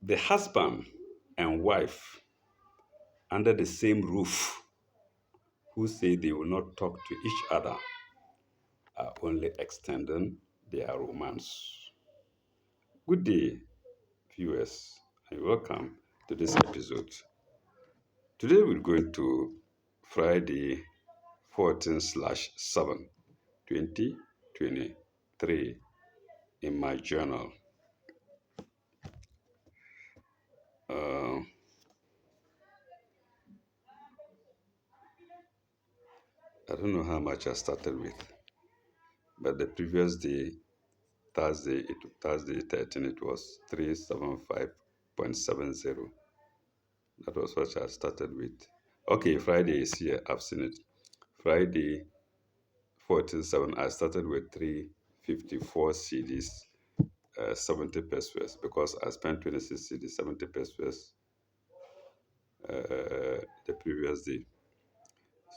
The husband and wife under the same roof who say they will not talk to each other are only extending their romance. Good day, viewers, and welcome to this episode. Today we're going to Friday 14 slash 7 2023 in my journal. Uh, I don't know how much I started with, but the previous day, Thursday 13, it was 375.70. That was what I started with. Okay, Friday is here. I've seen it. Friday 14/7. I started with 354 CDs, 70 pesos because I spent 26 CDs, 70 pesos the previous day.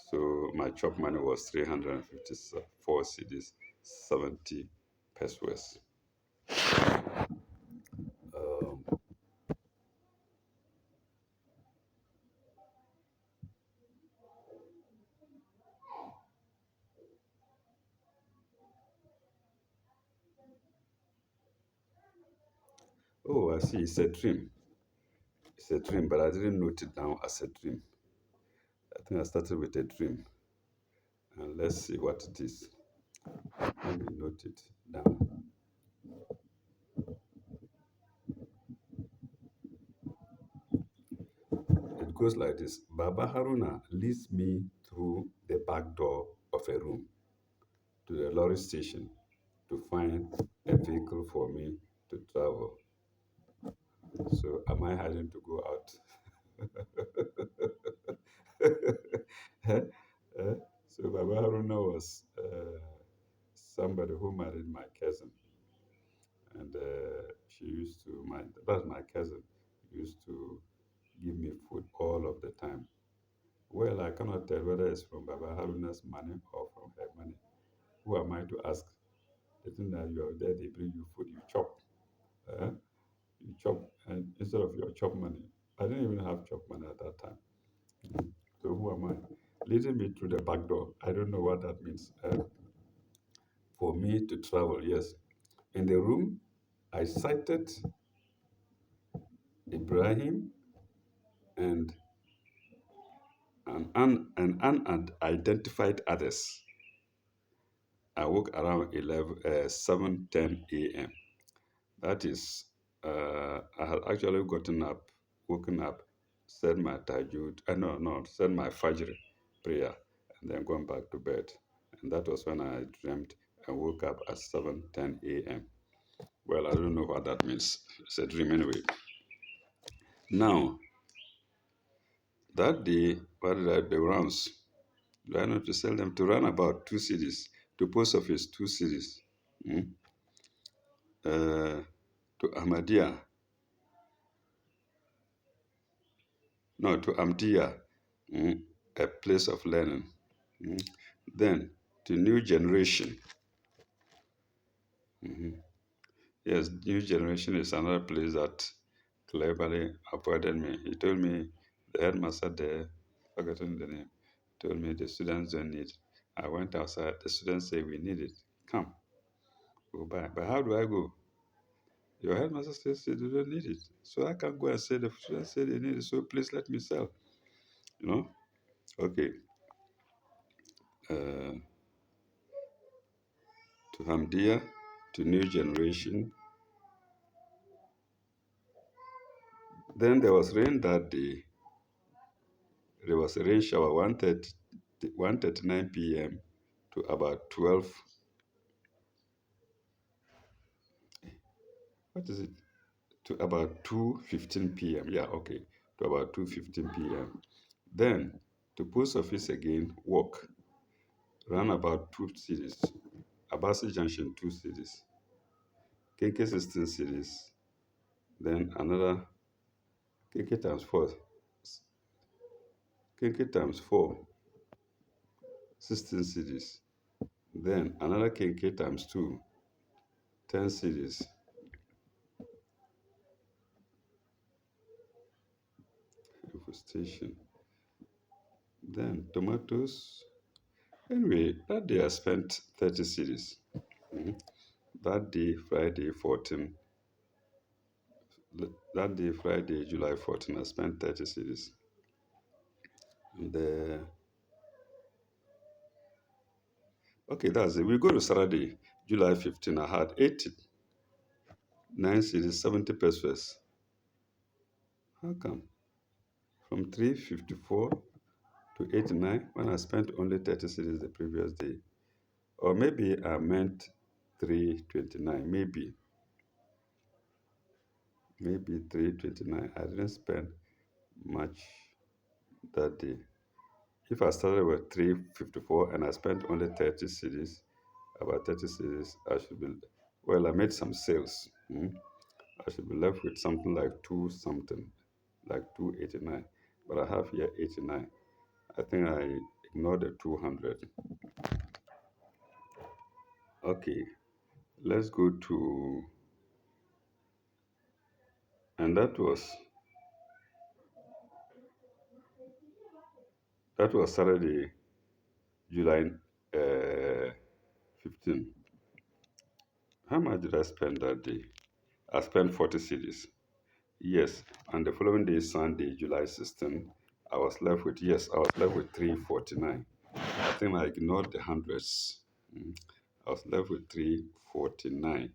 So my chop money was 354 CDs, 70 pesos. Um, oh, I see. It's a dream. It's a dream, but I didn't note it down as a dream. I think I started with a dream. And let's see what it is. Let me note it down. It goes like this. Baba Haruna leads me through the back door of a room to the lorry station to find a vehicle for me to travel. So am I having to go out? Eh? So Baba Haruna was somebody who married my cousin, and she used to that's my cousin used to give me food all of the time. Well, I cannot tell whether it's from Baba Haruna's money or from her money. Who am I to ask? The thing that you are there, they bring you food, you chop. Uh, you chop, and instead of your chop money, I didn't even have chop money at that time. So who am I? Leading me through the back door. I don't know what that means. For me to travel, yes. In the room, I sighted Ibrahim and and unidentified others. I woke around 7:10 a.m. That is, I had actually woken up, said my tajud, no, said my fajr prayer, and then gone back to bed. And that was when I dreamt and woke up at 7:10 a.m. Well, I don't know what that means. It's a dream anyway. Now, that day, what did I the rounds? Do I need to sell them to run about 2 cities, to post office 2 cities, mm? To Ahmadiyya, no, to Amdiya, mm, a place of learning. Mm. Then to New Generation. Mhm. Yes, New Generation is another place that cleverly avoided me. He told me, the headmaster there, forgotten the name, told me the students don't need it. I went outside, the students say we need it. Come, go buy. But how do I go? Your headmaster says they don't need it. So I can go and say the students say they need it, so please let me sell. You know? Okay. Uh, to Hamdia, to New Generation. Then there was rain that day. There was a rain shower 1:39 p.m. to about 12. What is it? To about 2:15 p.m. Yeah, okay. To about 2:15 p.m. Then to post office again, walk. Ran about 2 cities. Abasi Junction 2 cities. KK 16 cities. Then another KK times 4. KK times 4. 16 cities. Then another KK times 2. 10 cities. station. Then tomatoes. Anyway, that day I spent 30 cities. Mhm. That day, Friday 14. That day, Friday, July 14, I spent 30 cities. And okay, that's it. We go to Saturday, July 15. I had 89 cities, 70 pesos. How come? From 354 to 89 when I spent only 30 cities the previous day. Or maybe I meant 329. Maybe 329. I didn't spend much that day. If I started with 354 and I spent only 30 cities, about 30 cities, I should be, well, I made some sales. I should be left with something like two something, like 289. But I have here 89. I think I ignored the 200. Okay, let's go to, and that was Saturday, July 15. How much did I spend that day? I spent 40 cities. Yes, and the following day, Sunday, July 16, I was left with 349. I think I ignored the hundreds. Mm. I was left with 349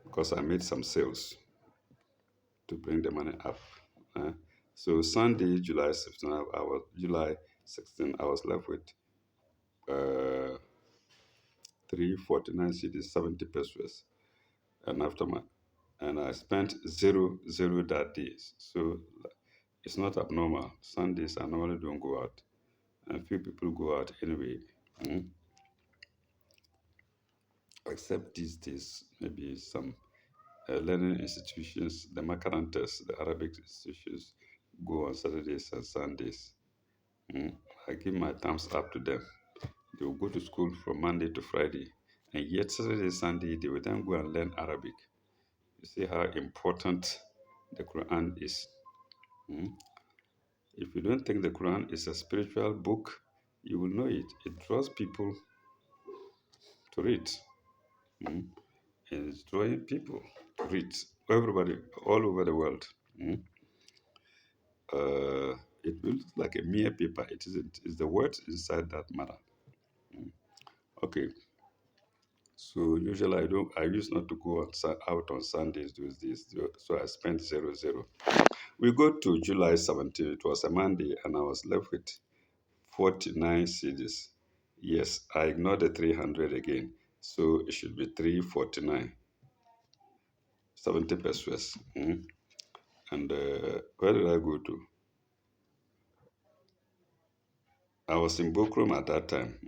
because I made some sales to bring the money up. Uh, so Sunday, July 16, I was left with uh, 349 cities, 70 pesos. And after my and I spent zero that day. So it's not abnormal. Sundays I normally don't go out, and few people go out anyway. mm, Except these days, maybe some learning institutions, the Makarantas, the Arabic institutions, go on Saturdays and Sundays. Mm. I give my thumbs up to them. They will go to school from Monday to Friday, and yet Saturday, Sunday, they will then go and learn Arabic. You see how important the Quran is. Mm. If you don't think the Quran is a spiritual book, you will know it. It draws people to read. Mm. And it's drawing people to read. Everybody, all over the world. Mm. Uh, it looks like a mere paper. It isn't. It's the words inside that matter. Mm. Okay. So usually I don't. I used not to go out on Sundays those days. So I spent zero. We go to July 17. It was a Monday, and I was left with 49 CDs. Yes, I ignored the 300 again. So it should be 349, 70 pesos. And where did I go to? I was in Bokrom at that time.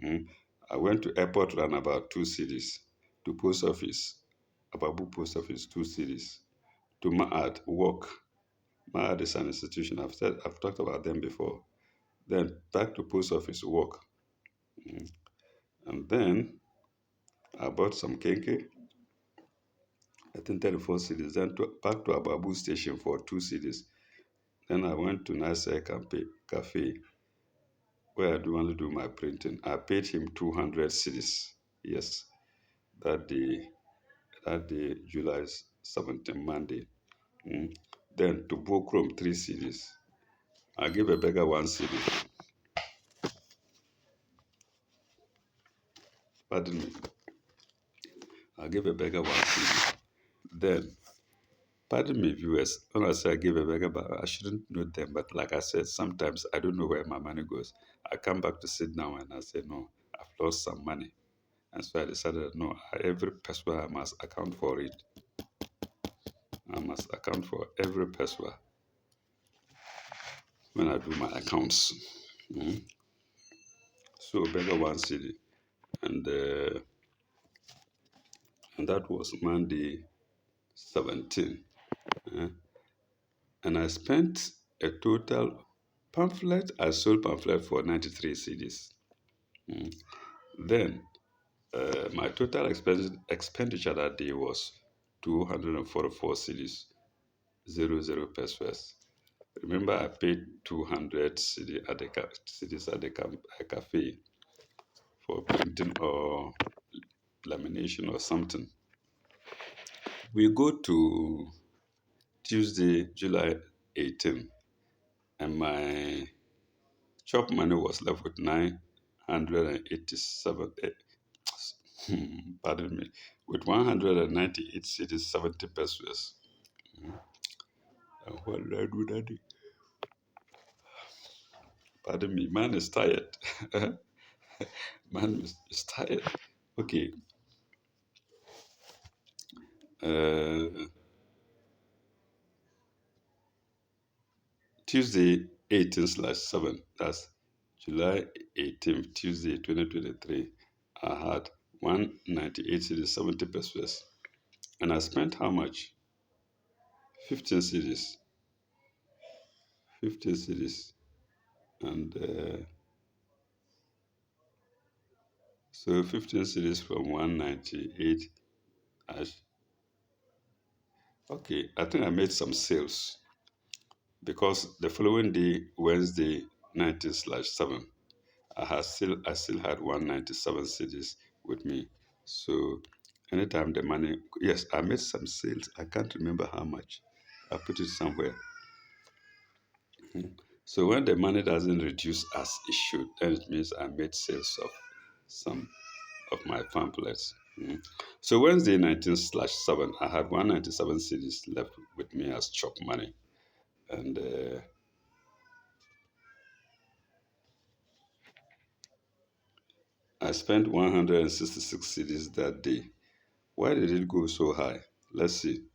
I went to airport, ran about 2 cities, to post office, Ababu post office, 2 cities, to Ma'ad, work. Ma'ad is an institution. I've talked about them before. Then back to post office, work. Mm. And then I bought some kenke, I think 34 cities. Then back to Ababu station for 2 cities. Then I went to Nasser Cafe where I do only do my printing. I paid him 200 cities. Yes, that day, July 17, Monday. Mm. Then to Bokrom, 3 cities. I gave a beggar 1 city. Pardon me. I gave a beggar 1 city. Then, pardon me, viewers, when I say I give a beggar, but I shouldn't know them. But like I said, sometimes I don't know where my money goes. I come back to sit down and I say, no, I've lost some money. And so I decided, no, every person I must account for it. I must account for every person when I do my accounts. Mm. So beggar 1 city. And, uh, and that was Monday 17. uh, and I spent a total I sold pamphlet for 93 CDs. Then my total expenditure that day was 244 CDs, 00 pesos. Remember, I paid 200 CD at the CDs at the cafe for printing or lamination or something. We go to Tuesday, July 18, and my chop money was left with 987, pardon me, with 198 cities, 70 pesos. Mm. And what did I do that day? Pardon me, man is tired. Man is tired. Okay. Uh, Tuesday 18/7. That's July 18th, Tuesday 2023. I had 198 cities, 70 pesos. And I spent how much? 15 cities. 15 cities. And so 15 cities from 198. Okay, I think I made some sales because the following day, Wednesday 19/7, I still had 197 cities with me. So anytime the money, yes, I made some sales. I can't remember how much. I put it somewhere. Mhm. So when the money doesn't reduce as it should, then it means I made sales of some of my pamphlets. Mhm. So Wednesday 19/7, I had 197 cities left with me as chop money. And I spent 166 cities that day. Why did it go so high? Let's see.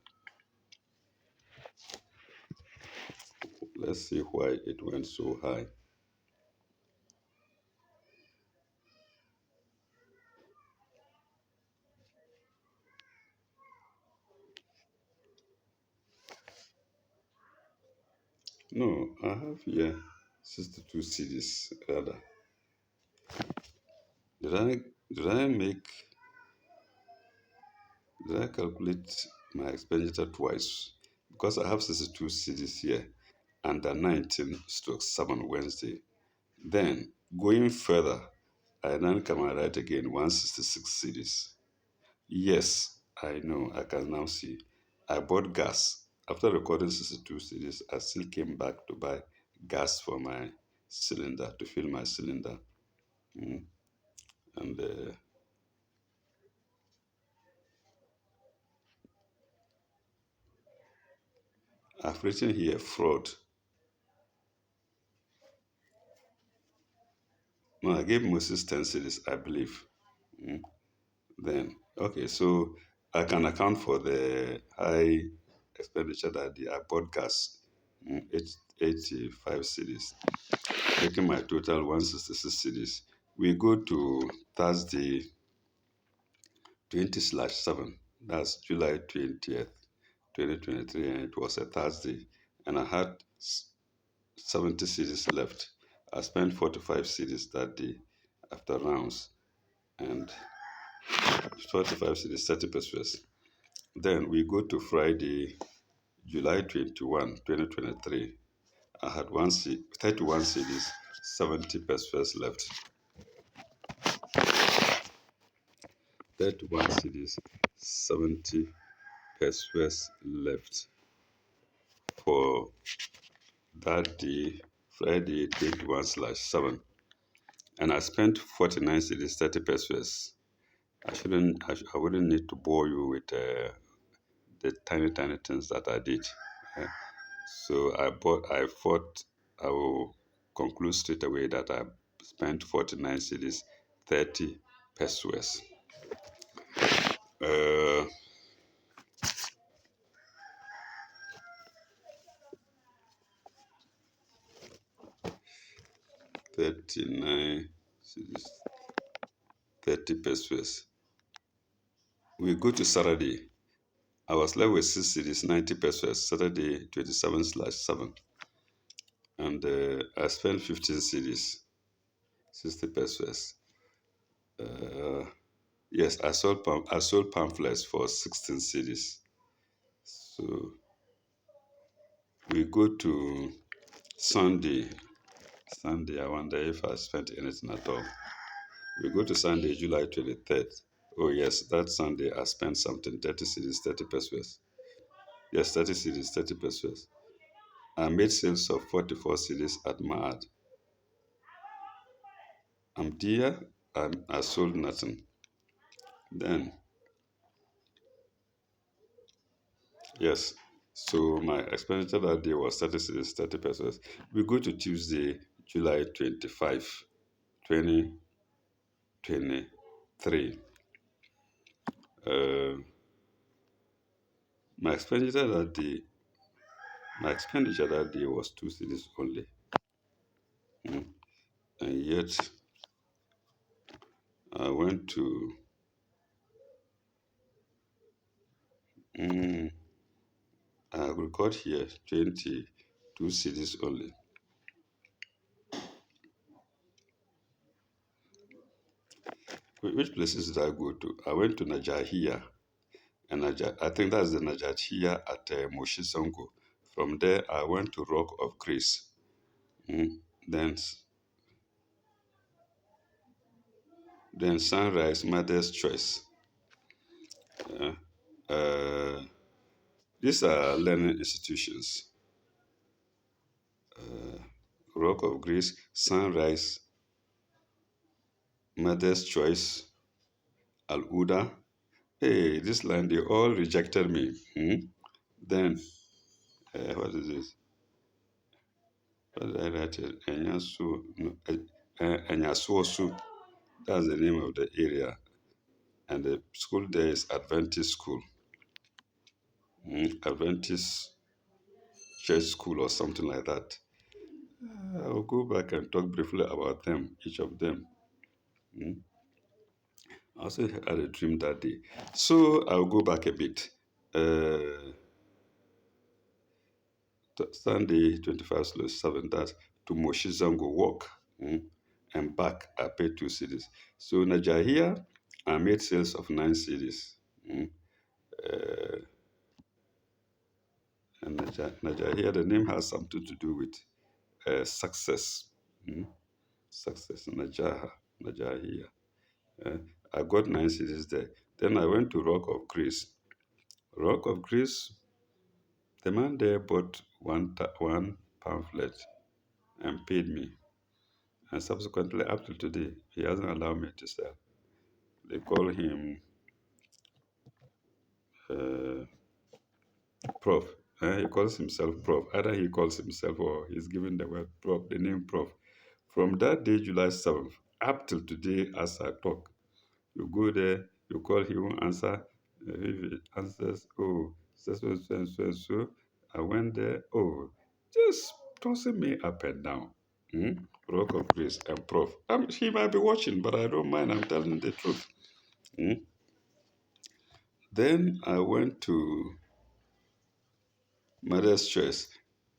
Let's see why it went so high. No, I have here 62 cities rather. Did I did I make did I calculate my expenditure twice? Because I have 62 cities here and the 19/7 Wednesday. Then going further, I then come and write again 166 cities. Yes, I know, I can now see. I bought gas. After recording 62 cities, I still came back to buy gas for my cylinder, to fill my cylinder. Mm. And I've written here fraud. No, I gave Moses 10 cities, I believe. Mm. Then, okay, so I can account for the high expenditure that I bought gas, 85 cities, making my total 166 cities. We go to Thursday 20/7. That's July 20th, 2023, and it was a Thursday. And I had 70 cities left. I spent 45 cities that day after rounds, and 45 cities, 30 pesos. Then we go to Friday, July 21, 2023. I had 31 cities, 70 pesos left. 31 cities, 70 pesos left for that day, Friday 21/7. And I spent 49 cities, 30 pesos. I wouldn't need to bore you with the tiny, tiny things that I did. eh. So I will conclude straight away that I spent 49 cities, 30 pesos. Uh, 39 cities, 30 pesos. We go to Saturday. I was left with 6 cities, 90 pesos, Saturday 27/7. And I spent 15 cities, 60 pesos. Uh, yes, I sold pamphlets for 16 cities. So we go to Sunday. Sunday, I wonder if I spent anything at all. We go to Sunday, July 23rd. Oh, yes, that Sunday I spent something 30 cities, 30 pesos. Yes, 30 cities, 30 pesos. I made sales of 44 cities at Maad. I'm dear, I sold nothing. Then, yes, so my expenditure that day was 30 cities, 30 pesos. We go to Tuesday, July 25, 2023. Uh, my expenditure that day, my expenditure that day was 2 cities only. Mm. And yet, I went to, mm, I record here 22 cities only. Which places did I go to? I went to Najahia, and I think that's the Najahia at Moshisongo. From there, I went to Rock of Grace. Mm. Then, then Sunrise, Mother's Choice. Uh, uh, these are learning institutions. Rock of Grace, Sunrise, Mother's Choice, Al Uda. Hey, this line, they all rejected me. Then, what is this? What did I write it? Enyasu, no, Enyasuosu. That's the name of the area. And the school there is Adventist School. Adventist Church School or something like that. I'll go back and talk briefly about them, each of them. Mm. I also had a dream that day. So I'll go back a bit. Uh, Sunday, 25/7, that's to Moshizango walk. And back, I paid 2 cities. So Najahia, I made sales of 9 cities. Mm. Uh, and Najahia, the name has something to do with success. Mm. Success, Najahia. Uh, I got 9 cities there. Then I went to Rock of Grace. Rock of Grace, the man there bought one pamphlet and paid me. And subsequently, up to today, he hasn't allowed me to sell. They call him uh, Prof. He calls himself Prof. Either he calls himself or he's given the word Prof, the name Prof. From that day, July 7th, up till today, as I talk, you go there, you call, he won't answer. If he answers, oh, so, I went there, oh, just tossing me up and down. Rock of Grace and Prof. He might be watching, but I don't mind. I'm telling the truth. Hmm? Then I went to Mother's Choice,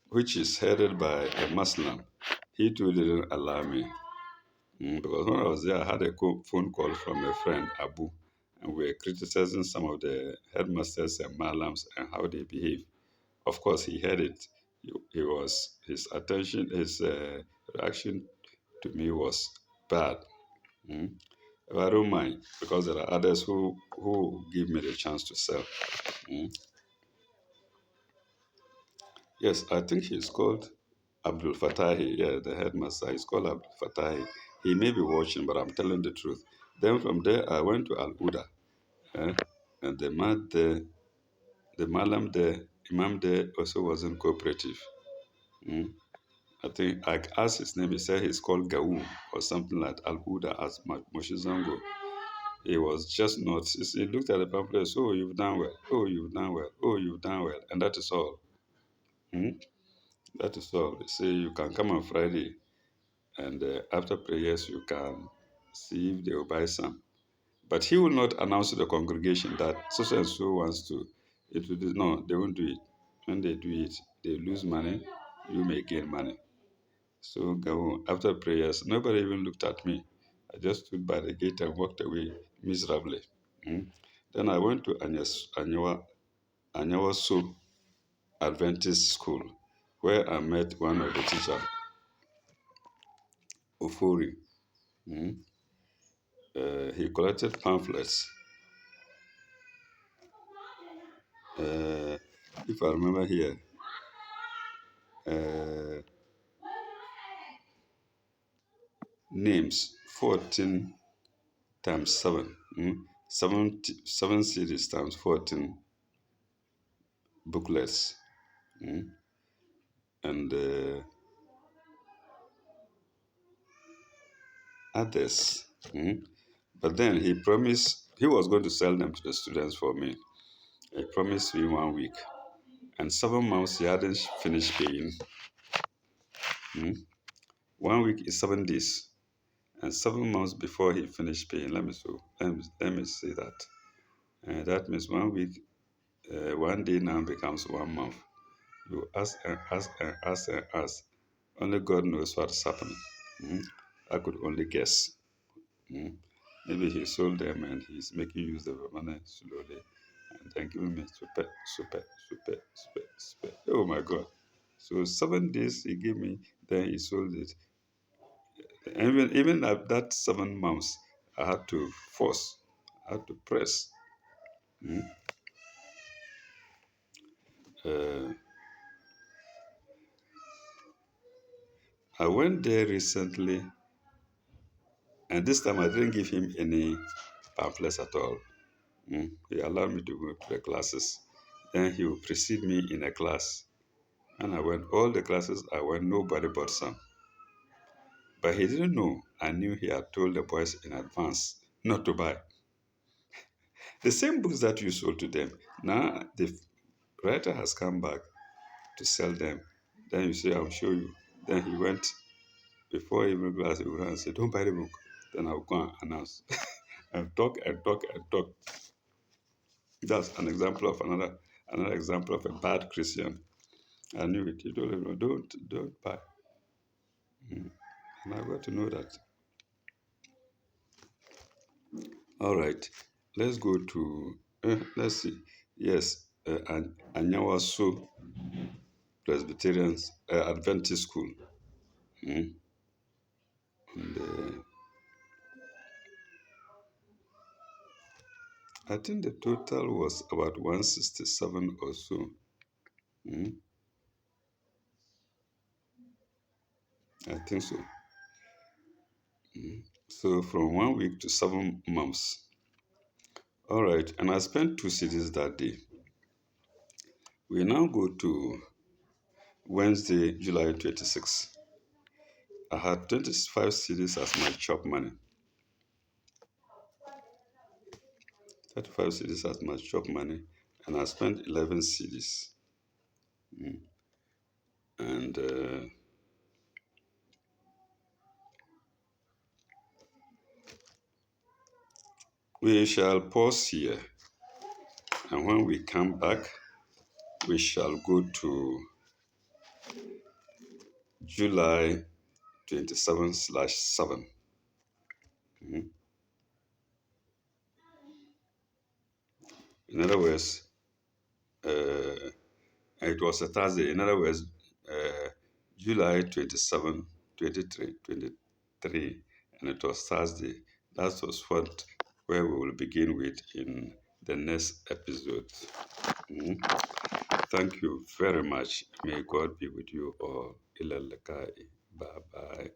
which is headed by a Muslim. He too didn't allow me. Because when I was there, I had a phone call from a friend, Abu, and we were criticizing some of the headmasters and malams and how they behave. Of course, he heard it. His attention, his reaction to me was bad. Mm. But I don't mind because there are others who give me the chance to sell. Mm. Yes, I think he's called Abdul Fatahi. Yeah, the headmaster. He's called Abdul Fatahi. He may be watching, but I'm telling the truth. Then from there, I went to Al Uda. Eh? And the Malam there, Imam there also wasn't cooperative. Mm. I think I asked his name. He said he's called Gaum or something like Al Uda as Moshizango. He was just not. He looked at the pamphlet. Oh, you've done well. Oh, you've done well. Oh, you've done well. And that is all. Mm. That is all. They say you can come on Friday, and after prayers you can see if they will buy some. But he will not announce to the congregation that so and so wants to. It will be, no, they won't do it. When they do it, they lose money. You may gain money. So go after prayers. Nobody even looked at me. I just stood by the gate and walked away miserably. Mm. Then I went to Anyawaso Adventist School. where I met one of the teacher, Ofori. Mm. He collected pamphlets. Uh, if I remember here, uh, names 14 times 7. 7 series times 14 booklets. Mm. And others. Mm. But then he promised he was going to sell them to the students for me. He promised me 1 week. And 7 months he hadn't finished paying. Mm. 1 week is 7 days. And 7 months before he finished paying, let me say that. That means 1 week, 1 day now becomes 1 month. You ask and ask and ask and ask. Only God knows what's happening. Mm. I could only guess. Mm. Maybe he sold them and he's making use of the money slowly and then giving me super. Oh my God. So 7 days he gave me, then he sold it. Even at that 7 months, I had to force, I had to press. Mm. Uh, I went there recently, and this time I didn't give him any pamphlets at all. Mm. He allowed me to go to the classes. Then he would precede me in a class. And I went, all the classes I went, nobody but some. But he didn't know. I knew he had told the boys in advance not to buy. The same books that you sold to them. Now the writer has come back to sell them. Then you say, I'll show you. Then he went, before even class, he would run and say, don't buy the book. Then I'll go and announce. And talk and talk and talk. That's an example of another example of a bad Christian. I knew it. He told him, no, don't buy. Mm. And I got to know that. All right, let's go to, let's see. Yes, Anyawaso Presbyterians Adventist School. Mm. And, I think the total was about 167 or so. Mm. I think so. Mm. So from 1 week to 7 months. All right, and I spent 2 cities that day. We now go to Wednesday, July 26th. I had 25 cities as my chop money. 35 cities as my chop money, and I spent 11 cities. Mm. And we shall pause here, and when we come back, we shall go to July 27/7. Mm. In other words, uh, it was a Thursday. In other words, July 27, 23, 23, and it was Thursday. That was where we will begin with in the next episode. Mm. Thank you very much. May God be with you all. Ilalakai. Bye bye.